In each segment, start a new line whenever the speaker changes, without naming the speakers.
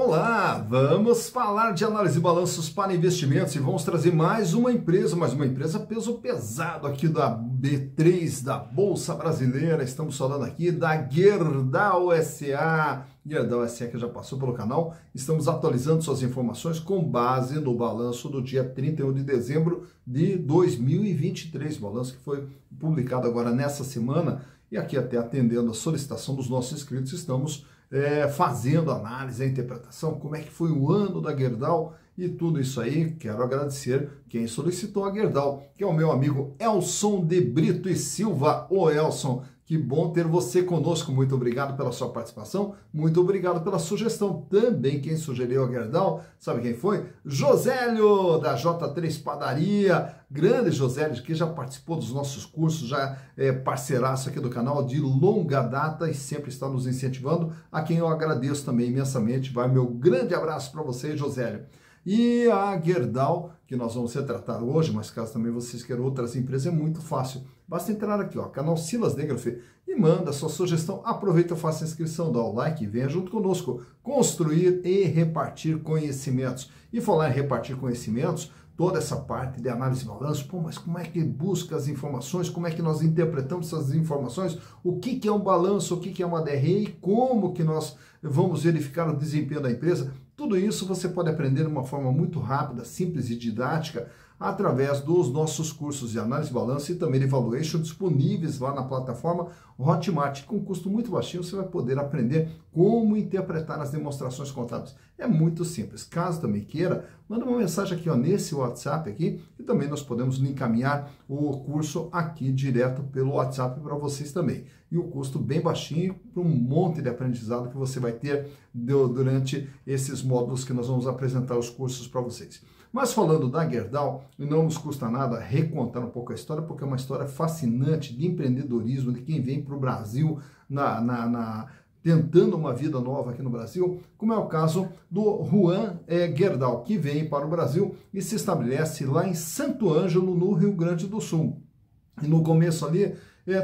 Olá, vamos falar de análise de balanços para investimentos e vamos trazer mais uma empresa peso pesado aqui da B3, da Bolsa Brasileira. Estamos falando aqui da Gerdau SA. Gerdau SA que já passou pelo canal. Estamos atualizando suas informações com base no balanço do dia 31 de dezembro de 2023. Balanço que foi publicado agora nessa semana e aqui até atendendo a solicitação dos nossos inscritos, estamos fazendo análise, a interpretação, como é que foi o ano da Gerdau e tudo isso aí. Quero agradecer quem solicitou a Gerdau, que é o meu amigo Elson de Brito e Silva. Ô Elson, que bom ter você conosco, muito obrigado pela sua participação, muito obrigado pela sugestão. Também quem sugeriu a Gerdau, sabe quem foi? Josélio, da J3 Padaria, grande Josélio, que já participou dos nossos cursos, já é parceiraço aqui do canal de longa data e sempre está nos incentivando, a quem eu agradeço também imensamente. Vai meu grande abraço para você, Josélio. E a Gerdau, que nós vamos retratar hoje, mas caso também vocês queiram outras empresas, é muito fácil. Basta entrar aqui, ó, canal Silas Negrafê, e manda sua sugestão. Aproveita, faça a inscrição, dá o like e venha junto conosco construir e repartir conhecimentos. E falar em repartir conhecimentos, toda essa parte de análise de balanço, mas como é que busca as informações, como é que nós interpretamos essas informações, o que é um balanço, o que é uma DRE e como que nós vamos verificar o desempenho da empresa. Tudo isso você pode aprender de uma forma muito rápida, simples e didática através dos nossos cursos de análise de balanço e também de valuation disponíveis lá na plataforma Hotmart. Com custo muito baixinho você vai poder aprender como interpretar as demonstrações contábeis. É muito simples. Caso também queira, manda uma mensagem aqui, ó, nesse WhatsApp aqui, e também nós podemos encaminhar o curso aqui direto pelo WhatsApp para vocês também. E o custo bem baixinho para um monte de aprendizado que você vai ter durante esses módulos que nós vamos apresentar os cursos para vocês. Mas falando da Gerdau, não nos custa nada recontar um pouco a história, porque é uma história fascinante de empreendedorismo, de quem vem para o Brasil tentando uma vida nova aqui no Brasil, como é o caso do Juan Gerdau, que vem para o Brasil e se estabelece lá em Santo Ângelo, no Rio Grande do Sul. E no começo ali,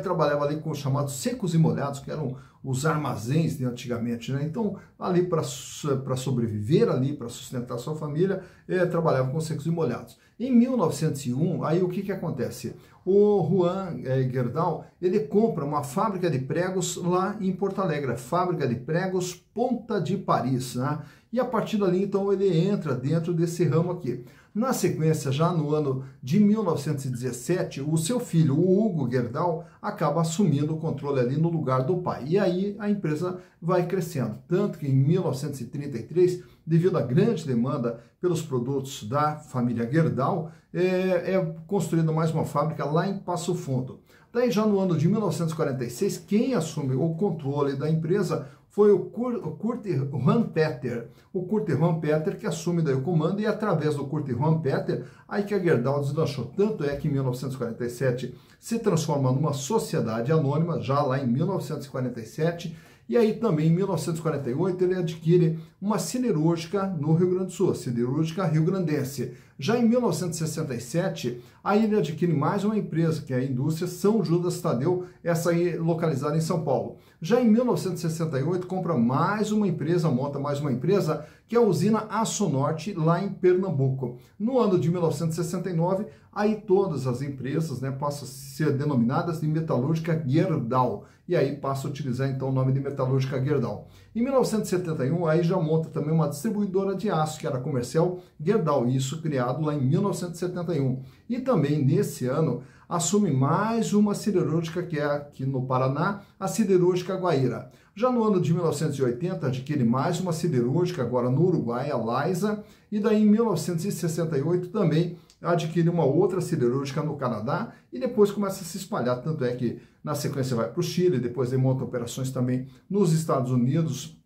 trabalhava ali com os chamados secos e molhados, que eram os armazéns de antigamente, né? Então, ali para sobreviver, ali para sustentar sua família, trabalhava com secos e molhados. Em 1901, aí o que acontece? O Juan Gerdau, ele compra uma fábrica de pregos lá em Porto Alegre, a fábrica de pregos Ponta de Paris, né? E a partir dali, então, ele entra dentro desse ramo aqui. Na sequência, já no ano de 1917, o seu filho, o Hugo Gerdau, acaba assumindo o controle ali no lugar do pai. E aí a empresa vai crescendo. Tanto que em 1933, devido à grande demanda pelos produtos da família Gerdau, é construída mais uma fábrica lá em Passo Fundo. Daí já no ano de 1946, quem assume o controle da empresa foi o Kurt Juan Peter. O Kurt Juan Peter que assume daí o comando, e através do Kurt Juan Peter, aí que a Gerdau deslanchou. Tanto é que em 1947 se transforma numa sociedade anônima, já lá em 1947, e aí também em 1948 ele adquire uma siderúrgica no Rio Grande do Sul, a Siderúrgica Rio Grandense. Já em 1967, aí ele adquire mais uma empresa, que é a Indústria São Judas Tadeu, essa aí localizada em São Paulo. Já em 1968, compra mais uma empresa, monta mais uma empresa, que é a usina Aço Norte, lá em Pernambuco. No ano de 1969, aí todas as empresas, né, passam a ser denominadas de Metalúrgica Gerdau, e aí passa a utilizar então o nome de Metalúrgica Gerdau. Em 1971, aí já monta também uma distribuidora de aço, que era a Comercial Gerdau, isso criado lá em 1971. E também nesse ano, assume mais uma siderúrgica, que é aqui no Paraná, a Siderúrgica Guaíra. Já no ano de 1980, adquire mais uma siderúrgica, agora no Uruguai, a Laisa, e daí em 1968 também adquire uma outra siderúrgica no Canadá, e depois começa a se espalhar, tanto é que na sequência vai para o Chile, depois ele monta operações também nos Estados Unidos,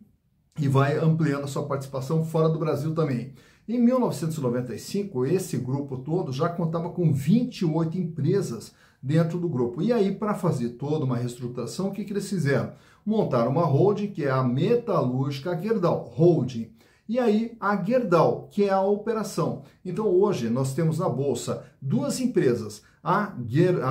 e vai ampliando a sua participação fora do Brasil também. Em 1995, esse grupo todo já contava com 28 empresas dentro do grupo. E aí, para fazer toda uma reestruturação, o que eles fizeram? Montaram uma holding, que é a Metalúrgica Gerdau Holding. E aí, a Gerdau, que é a operação. Então, hoje, nós temos na Bolsa duas empresas. A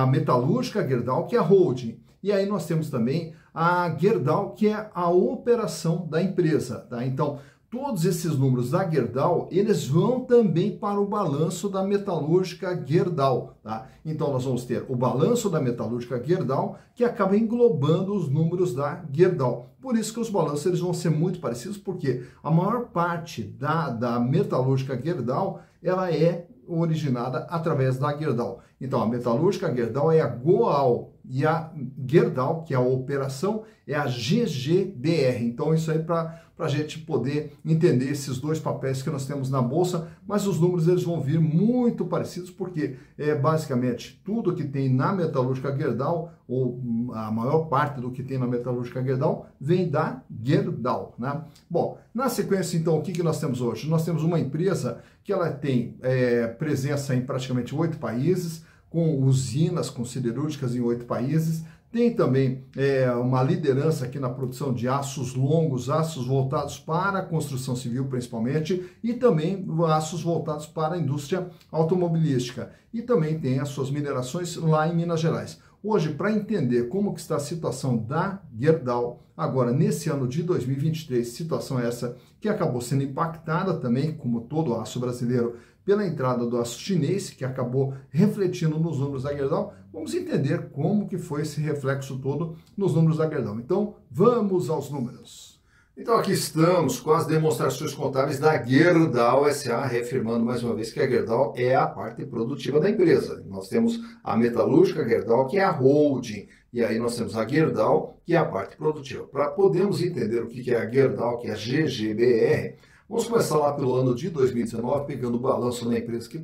Metalúrgica Gerdau, que é a holding. E aí, nós temos também a Gerdau, que é a operação da empresa. Tá? Então, todos esses números da Gerdau, eles vão também para o balanço da metalúrgica Gerdau, tá? Então nós vamos ter o balanço da metalúrgica Gerdau, que acaba englobando os números da Gerdau. Por isso que os balanços eles vão ser muito parecidos, porque a maior parte da metalúrgica Gerdau, ela é originada através da Gerdau. Então, a metalúrgica Gerdau é a Goal e a Gerdau, que é a operação, é a GGBR. Então, isso aí para a gente poder entender esses dois papéis que nós temos na Bolsa, mas os números eles vão vir muito parecidos, porque basicamente tudo que tem na metalúrgica Gerdau, ou a maior parte do que tem na metalúrgica Gerdau, vem da Gerdau, né? Bom, na sequência, então, o que nós temos hoje? Nós temos uma empresa que ela tem presença em praticamente 8 países, com usinas, com siderúrgicas em 8 países. Tem também uma liderança aqui na produção de aços longos, aços voltados para a construção civil principalmente, e também aços voltados para a indústria automobilística. E também tem as suas minerações lá em Minas Gerais. Hoje, para entender como que está a situação da Gerdau, agora nesse ano de 2023, situação essa que acabou sendo impactada também, como todo o aço brasileiro, pela entrada do aço chinês, que acabou refletindo nos números da Gerdau, vamos entender como que foi esse reflexo todo nos números da Gerdau. Então, vamos aos números. Então, aqui estamos com as demonstrações contábeis da Gerdau SA, reafirmando mais uma vez que a Gerdau é a parte produtiva da empresa. Nós temos a metalúrgica Gerdau, que é a holding, e aí nós temos a Gerdau, que é a parte produtiva. Para podermos entender o que é a Gerdau, que é a GGBR, vamos começar lá pelo ano de 2019, pegando o balanço da empresa aqui,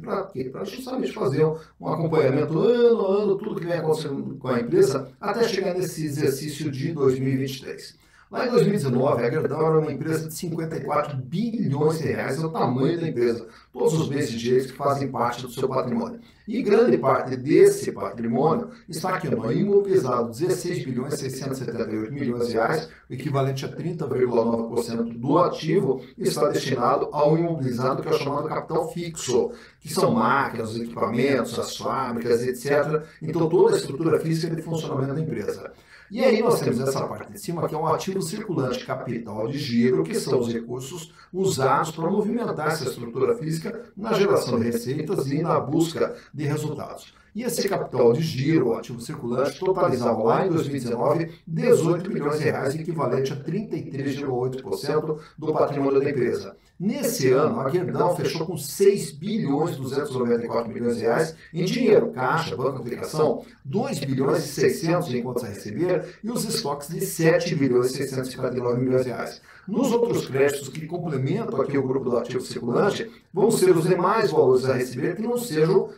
para justamente fazer um acompanhamento ano a ano, tudo que vem acontecendo com a empresa, até chegar nesse exercício de 2023. Lá em 2019, a Gerdau era uma empresa de 54 bilhões de reais, é o tamanho da empresa, todos os bens e direitos que fazem parte do seu patrimônio. E grande parte desse patrimônio está aqui no imobilizado, 16 bilhões 678 milhões de reais, o equivalente a 30,9% do ativo, está destinado ao imobilizado, que é o chamado capital fixo, que são máquinas, equipamentos, as fábricas, etc. Então toda a estrutura física de funcionamento da empresa. E aí nós temos essa parte de cima, que é um ativo circulante, capital de giro, que são os recursos usados para movimentar essa estrutura física na geração de receitas e na busca de resultados. E esse capital de giro, o ativo circulante, totalizava lá em 2019 18 bilhões de reais, equivalente a 33,8% do patrimônio da empresa. Nesse ano, a Gerdau fechou com 6 bilhões 294 milhões de reais em dinheiro, caixa, banco, aplicação, 2 bilhões e 600 em contas a receber e os estoques de 7 bilhões e 659 milhões de reais. Nos outros créditos que complementam aqui o grupo do ativo circulante, vão ser os demais valores a receber que não sejam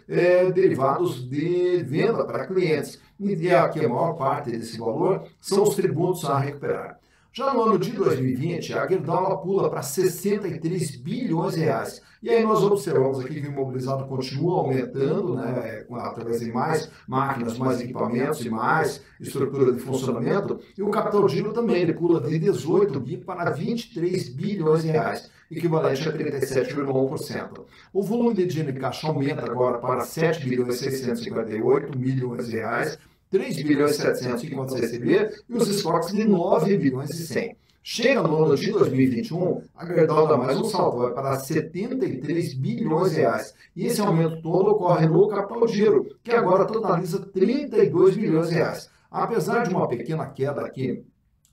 derivados de venda para clientes. E aqui a maior parte desse valor são os tributos a recuperar. Já no ano de 2020, a Gerdau pula para 63 bilhões de reais. E aí nós observamos aqui que o imobilizado continua aumentando, né, através de mais máquinas, mais equipamentos e mais estrutura de funcionamento. E o capital de giro também, ele pula de 18 bi para 23 bilhões de reais, equivalente a 37,1%. O volume de dinheiro de caixa aumenta agora para 7 bilhões 658 milhões de reais, 3 bilhões e 700 em contas a receber e os estoques de 9 bilhões e 100. Chega no ano de 2021, a Gerdau dá mais um salto, vai para 73 bilhões de reais. E esse aumento todo ocorre no capital de giro, que agora totaliza 32 bilhões de reais. Apesar de uma pequena queda aqui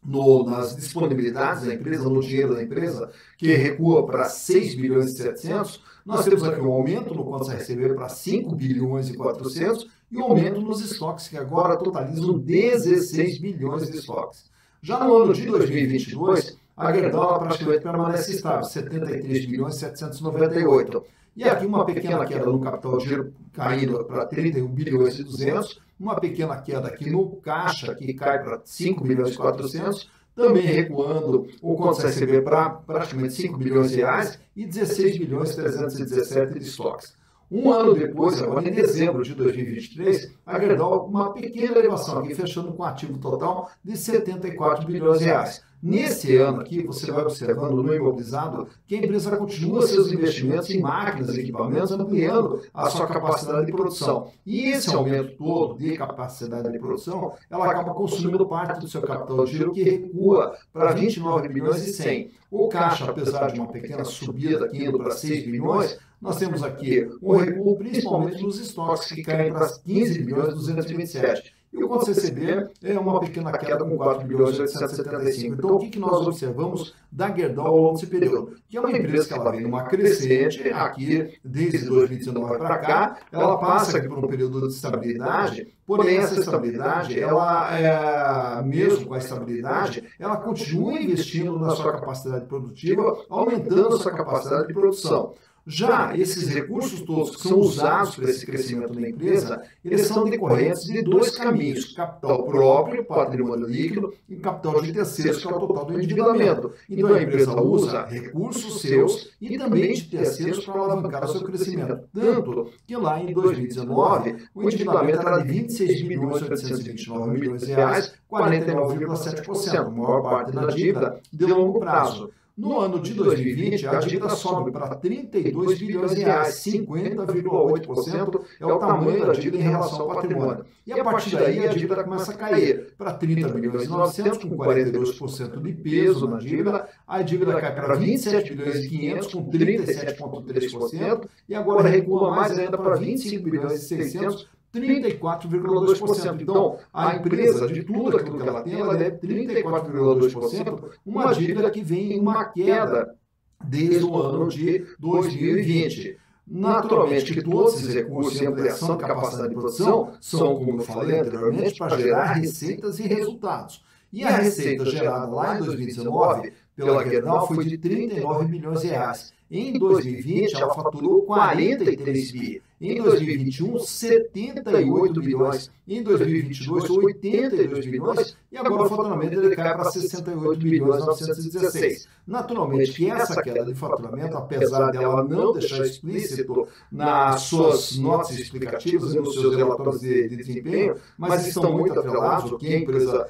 nas disponibilidades da empresa, no dinheiro da empresa, que recua para 6 bilhões e 700, nós temos aqui um aumento no contas a receber para 5 bilhões e 400 e um aumento nos estoques, que agora totalizam 16 bilhões de estoques. Já no ano de 2022, a Gerdau praticamente permanece estável, 73 bilhões e 798. E aqui uma pequena queda no capital de giro, caindo para 31 bilhões e 200, uma pequena queda aqui no caixa, que cai para 5 bilhões e 400, também recuando o contas a receber para praticamente 5 bilhões de reais e 16 bilhões e 317 de estoques. Um ano depois, agora em dezembro de 2023, a Gerdau, uma pequena elevação aqui, fechando com ativo total de 74 bilhões de reais. Nesse ano aqui, você vai observando no imobilizado que a empresa continua seus investimentos em máquinas e equipamentos, ampliando a sua capacidade de produção. E esse aumento todo de capacidade de produção, ela acaba consumindo parte do seu capital de giro, que recua para 29 bilhões e 100. O caixa, apesar de uma pequena subida aqui indo para 6 bilhões, nós temos aqui um recuo principalmente nos estoques, que caem para 15 bilhões e 227. E o conto CCB é uma pequena queda com 4 bilhões e 875. Então, o que nós observamos da Gerdau ao longo desse período? Que é uma empresa que ela vem numa crescente aqui desde 2019 para cá, ela passa aqui por um período de estabilidade, porém essa estabilidade, ela, mesmo com a estabilidade, ela continua investindo na sua capacidade produtiva, aumentando a sua capacidade de produção. Já esses recursos todos que são usados para esse crescimento da empresa, eles são decorrentes de dois caminhos: capital próprio, patrimônio líquido, e capital de terceiros, que é o total do endividamento. Então a empresa usa recursos seus e também de terceiros para alavancar o seu crescimento. Tanto que lá em 2019, o endividamento era de 26 bilhões e 829 milhões de reais, 49,7%, a maior parte da dívida de longo prazo. No ano de 2020, a dívida sobe para 32 bilhões de reais, 50,8% é o tamanho da dívida em relação ao patrimônio. E a partir daí a dívida começa a cair para 30 bilhões e 900, com 42% de peso na dívida. A dívida cai para 27 bilhões e 500, com 37,3%, e agora recua mais ainda para 25 bilhões e 600, 34,2%. Então, a empresa, de tudo aquilo que ela tem, ela deve 34,2%, uma dívida que vem em uma queda desde o ano de 2020. Naturalmente que todos esses recursos e ampliação de capacidade de produção são, como eu falei anteriormente, para gerar receitas e resultados. E a receita gerada lá em 2019 pela Gerdau foi de 39 bilhões de reais. Em 2020, ela faturou 43 bi. Em 2021, 78 bilhões. Em 2022, 82 bilhões. E agora o faturamento ele cai para 68 bilhões e 916. Naturalmente que essa queda de faturamento, apesar dela não deixar explícito nas suas notas explicativas e nos seus relatórios de desempenho, mas estão muito atrelados, o que a empresa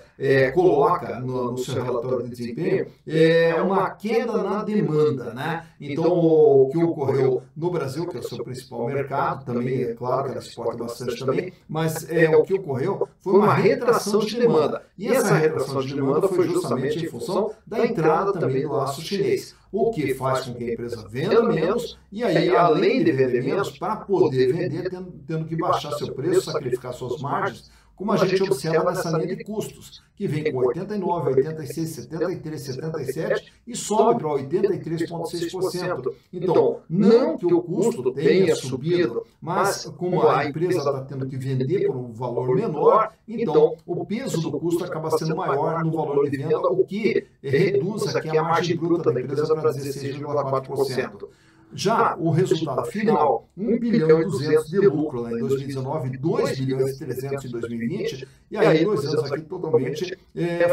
coloca no seu relatório de desempenho, é uma queda na demanda, né? Então, o que ocorreu no Brasil, que é o seu principal mercado, também é claro que ela exporta bastante também, mas o que ocorreu foi uma retração de demanda. E essa retração de demanda foi justamente em função da entrada também do aço chinês, o que faz com que a empresa venda menos, e aí, além de vender menos, para poder vender, tendo que baixar seu preço, sacrificar suas margens, como a gente observa nessa linha de custos, que vem com 89, 86, 73, 77 e sobe para 83,6%. Então, não que o custo tenha subido, mas como a empresa está tendo que vender por um valor menor, então o peso do custo acaba sendo maior no valor de venda, o que reduz aqui a margem bruta da empresa para 16,4%. Já o resultado final, 1 bilhão e 200 de lucro lá em 2019, 2 bilhões e 300 em 2020, e aí 2 anos aqui totalmente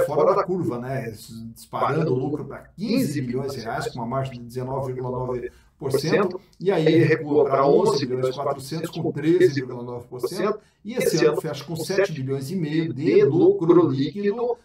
fora da curva, né? Disparando o lucro para 15 bilhões de reais, com uma margem de 19,9%, e aí recua para 11 bilhões e 400 com 13,9%, e esse ano fecha com 7 bilhões e meio de lucro líquido,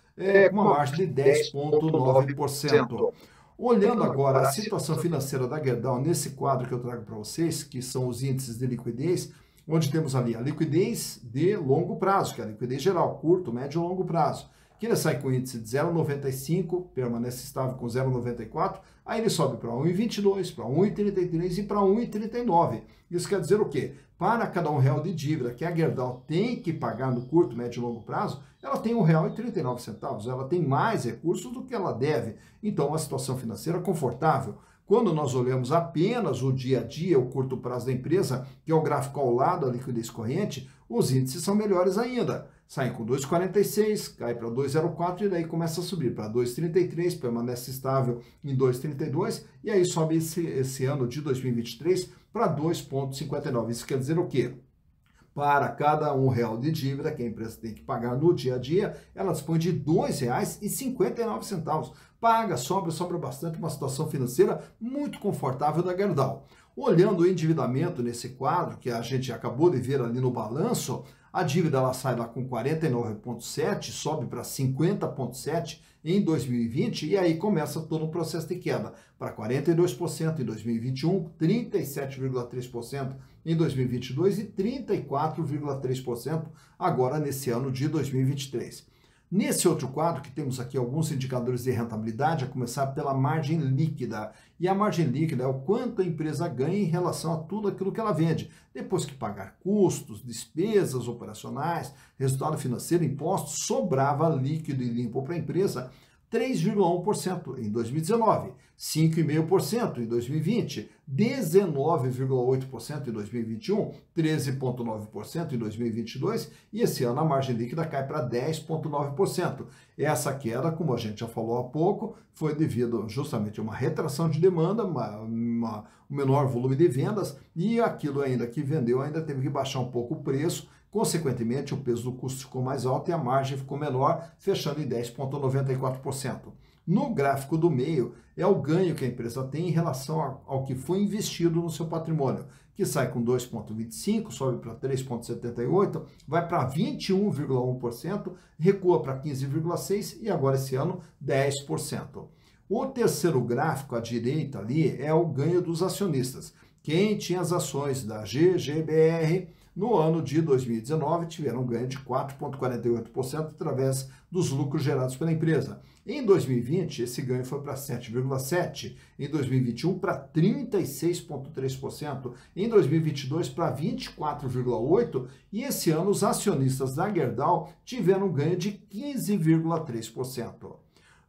com uma margem de 10,9%. Olhando agora a situação financeira da Gerdau nesse quadro que eu trago para vocês, que são os índices de liquidez, onde temos ali a liquidez de longo prazo, que é a liquidez geral, curto, médio e longo prazo, que ele sai com o índice de 0,95, permanece estável com 0,94, aí ele sobe para 1,22, para 1,33 e para 1,39. Isso quer dizer o quê? Para cada R$1 de dívida que a Gerdau tem que pagar no curto, médio e longo prazo, ela tem R$1,39, ela tem mais recursos do que ela deve. Então, uma situação financeira confortável. Quando nós olhamos apenas o dia a dia, o curto prazo da empresa, que é o gráfico ao lado da liquidez corrente, os índices são melhores ainda. Saem com 2,46, cai para 2,04 e daí começa a subir para 2,33, permanece estável em 2,32 e aí sobe esse ano de 2023 para 2,59. Isso quer dizer o quê? Para cada R$1 de dívida que a empresa tem que pagar no dia a dia, ela dispõe de R$ 2,59. Paga, sobra bastante, uma situação financeira muito confortável da Gerdau. Olhando o endividamento nesse quadro, que a gente acabou de ver ali no balanço, a dívida ela sai lá com 49,7, sobe para 50,7 em 2020 e aí começa todo o processo de queda para 42% em 2021, 37,3% em 2022 e 34,3% agora nesse ano de 2023. Nesse outro quadro, que temos aqui alguns indicadores de rentabilidade, a começar pela margem líquida. E a margem líquida é o quanto a empresa ganha em relação a tudo aquilo que ela vende. Depois que pagar custos, despesas operacionais, resultado financeiro, impostos, sobrava líquido e limpo para a empresa 3,1% em 2019, 5,5% em 2020, 19,8% em 2021, 13,9% em 2022 e esse ano a margem líquida cai para 10,9%. Essa queda, como a gente já falou há pouco, foi devido justamente a uma retração de demanda, um menor volume de vendas e aquilo ainda que vendeu ainda teve que baixar um pouco o preço. Consequentemente, o peso do custo ficou mais alto e a margem ficou menor, fechando em 10,94%. No gráfico do meio, é o ganho que a empresa tem em relação ao que foi investido no seu patrimônio, que sai com 2,25%, sobe para 3,78%, vai para 21,1%, recua para 15,6% e agora esse ano 10%. O terceiro gráfico à direita ali é o ganho dos acionistas. Quem tinha as ações da GGBR no ano de 2019 tiveram um ganho de 4,48% através dos lucros gerados pela empresa. Em 2020, esse ganho foi para 7,7%, em 2021 para 36,3%, em 2022 para 24,8% e esse ano os acionistas da Gerdau tiveram um ganho de 15,3%.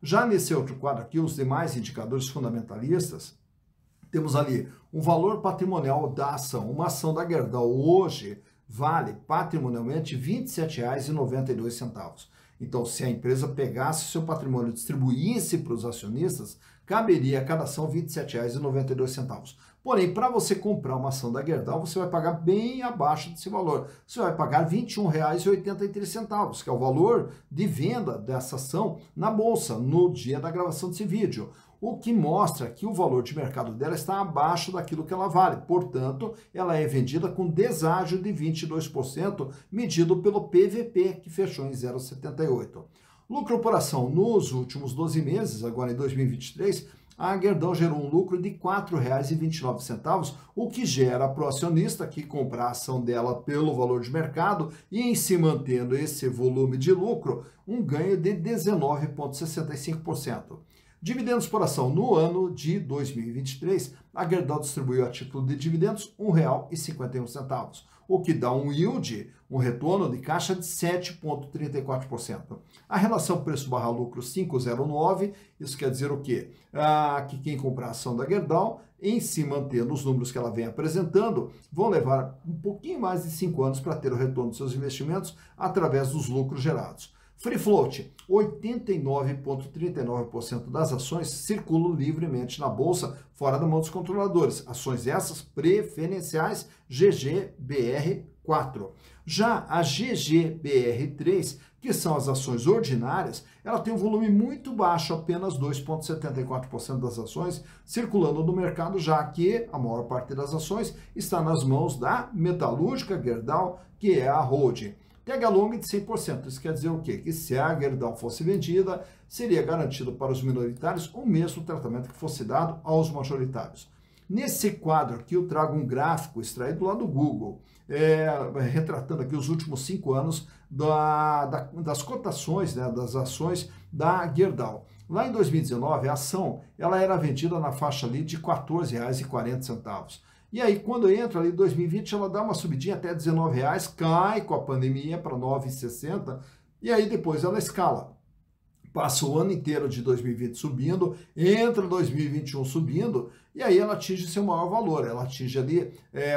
Já nesse outro quadro aqui, os demais indicadores fundamentalistas, temos ali o valor patrimonial da ação. Uma ação da Gerdau hoje vale patrimonialmente R$ 27,92. Então, se a empresa pegasse o seu patrimônio e distribuísse para os acionistas, caberia a cada ação R$ 27,92. Porém, para você comprar uma ação da Gerdau, você vai pagar bem abaixo desse valor. Você vai pagar R$ 21,83, que é o valor de venda dessa ação na bolsa no dia da gravação desse vídeo. O que mostra que o valor de mercado dela está abaixo daquilo que ela vale. Portanto, ela é vendida com deságio de 22%, medido pelo PVP, que fechou em 0,78. Lucro por ação nos últimos 12 meses, agora em 2023, a Gerdau gerou um lucro de R$ 4,29, o que gera para o acionista que comprar a ação dela pelo valor de mercado e em se mantendo esse volume de lucro, um ganho de 19,65%. Dividendos por ação no ano de 2023, a Gerdau distribuiu a título de dividendos R$ 1,51, o que dá um yield, um retorno de caixa de 7,34%. A relação preço/lucro 5,09, isso quer dizer o quê? Que quem comprar a ação da Gerdau, em se manter nos números que ela vem apresentando, vão levar um pouquinho mais de 5 anos para ter o retorno dos seus investimentos através dos lucros gerados. Free float, 89,39% das ações circulam livremente na bolsa, fora da mão dos controladores. Ações essas preferenciais GGBR4. Já a GGBR3, que são as ações ordinárias, ela tem um volume muito baixo, apenas 2,74% das ações circulando no mercado, já que a maior parte das ações está nas mãos da metalúrgica Gerdau, que é a holding. TH long de 100%, isso quer dizer o quê? Que se a Gerdau fosse vendida, seria garantido para os minoritários o mesmo tratamento que fosse dado aos majoritários. Nesse quadro aqui eu trago um gráfico extraído lá do Google, retratando aqui os últimos 5 anos das cotações, né, das ações da Gerdau. Lá em 2019, a ação ela era vendida na faixa ali de R$ 14,40. E aí, quando entra ali em 2020, ela dá uma subidinha até R$19, cai com a pandemia para R$ 9,60 e aí depois ela escala. Passa o ano inteiro de 2020 subindo, entra 2021 subindo, e aí ela atinge seu maior valor. Ela atinge ali,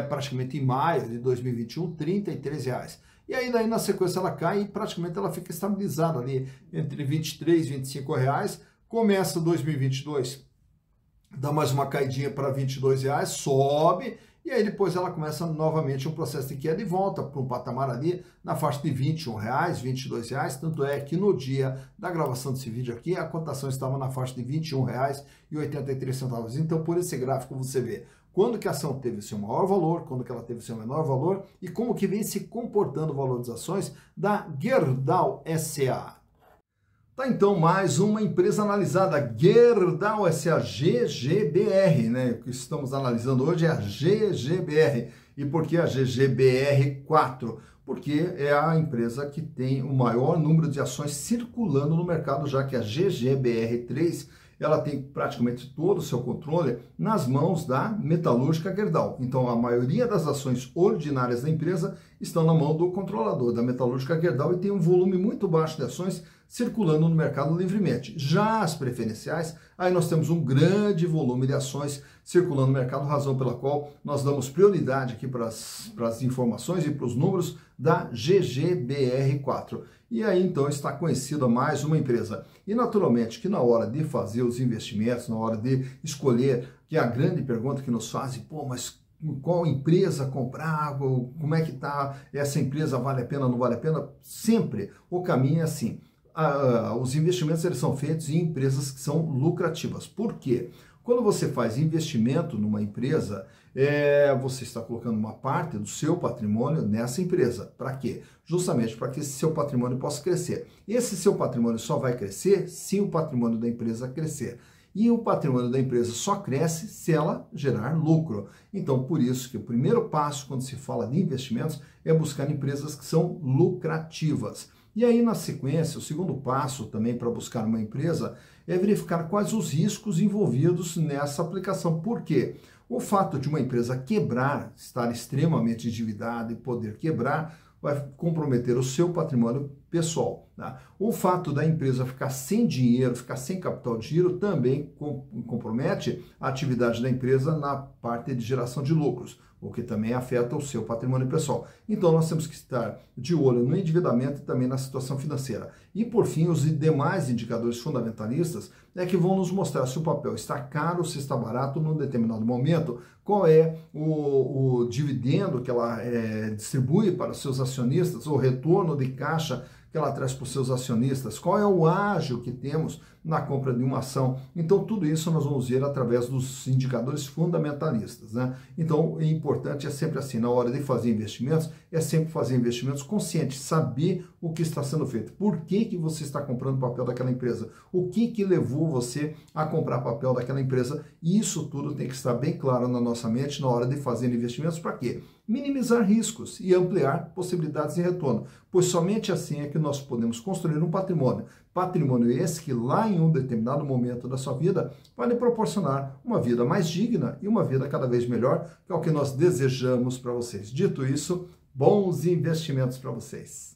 praticamente em maio de 2021, R$ 33. E aí daí na sequência ela cai e praticamente ela fica estabilizada ali entre R$ 23 e R$ 25. Começa 2022. Dá mais uma caidinha para R$ 22, sobe, e aí depois ela começa novamente um processo de queda e volta para um patamar ali na faixa de R$ 21, R$ 22, tanto é que no dia da gravação desse vídeo aqui, a cotação estava na faixa de R$ 21,83. Então, por esse gráfico você vê quando que a ação teve seu maior valor, quando que ela teve seu menor valor e como que vem se comportando o valor das ações da Gerdau SA. Tá, então, mais uma empresa analisada, Gerdau SA, GGBR, né? O que estamos analisando hoje é a GGBR. E por que a GGBR4? Porque é a empresa que tem o maior número de ações circulando no mercado, já que a GGBR3 ela tem praticamente todo o seu controle nas mãos da metalúrgica Gerdau. Então, a maioria das ações ordinárias da empresa estão na mão do controlador da metalúrgica Gerdau e tem um volume muito baixo de ações circulando no mercado livremente. Já as preferenciais, aí nós temos um grande volume de ações circulando no mercado, razão pela qual nós damos prioridade aqui para as informações e para os números da GGBR4. E aí, então, está conhecida mais uma empresa. E, naturalmente, que na hora de fazer os investimentos, na hora de escolher, que é a grande pergunta que nos fazem, pô, mas qual empresa comprar, como é que está, essa empresa vale a pena, não vale a pena? Sempre o caminho é assim. Os investimentos eles são feitos em empresas que são lucrativas. Por quê? Quando você faz investimento numa empresa, você está colocando uma parte do seu patrimônio nessa empresa. Para quê? Justamente para que esse seu patrimônio possa crescer. Esse seu patrimônio só vai crescer se o patrimônio da empresa crescer. E o patrimônio da empresa só cresce se ela gerar lucro. Então, por isso que o primeiro passo quando se fala de investimentos é buscar empresas que são lucrativas. E aí, na sequência, o segundo passo também para buscar uma empresa é verificar quais os riscos envolvidos nessa aplicação. Por quê? O fato de uma empresa quebrar, estar extremamente endividada e poder quebrar, vai comprometer o seu patrimônio pessoal. Tá? O fato da empresa ficar sem dinheiro, ficar sem capital de giro, também compromete a atividade da empresa na parte de geração de lucros, o que também afeta o seu patrimônio pessoal. Então, nós temos que estar de olho no endividamento e também na situação financeira. E, por fim, os demais indicadores fundamentalistas é que vão nos mostrar se o papel está caro, se está barato num determinado momento, qual é o dividendo que ela distribui para os seus acionistas, o retorno de caixa que ela traz para os seus acionistas, qual é o ágio que temos na compra de uma ação. Então, tudo isso nós vamos ver através dos indicadores fundamentalistas, né? Então, o importante é sempre assim, na hora de fazer investimentos, é sempre fazer investimentos conscientes, saber o que está sendo feito, por que você está comprando papel daquela empresa, o que levou você a comprar papel daquela empresa, e isso tudo tem que estar bem claro na nossa mente na hora de fazer investimentos. Para quê? Minimizar riscos e ampliar possibilidades de retorno, pois somente assim é que nós podemos construir um patrimônio. Patrimônio esse que lá em um determinado momento da sua vida vai lhe proporcionar uma vida mais digna e uma vida cada vez melhor, que é o que nós desejamos para vocês. Dito isso, bons investimentos para vocês.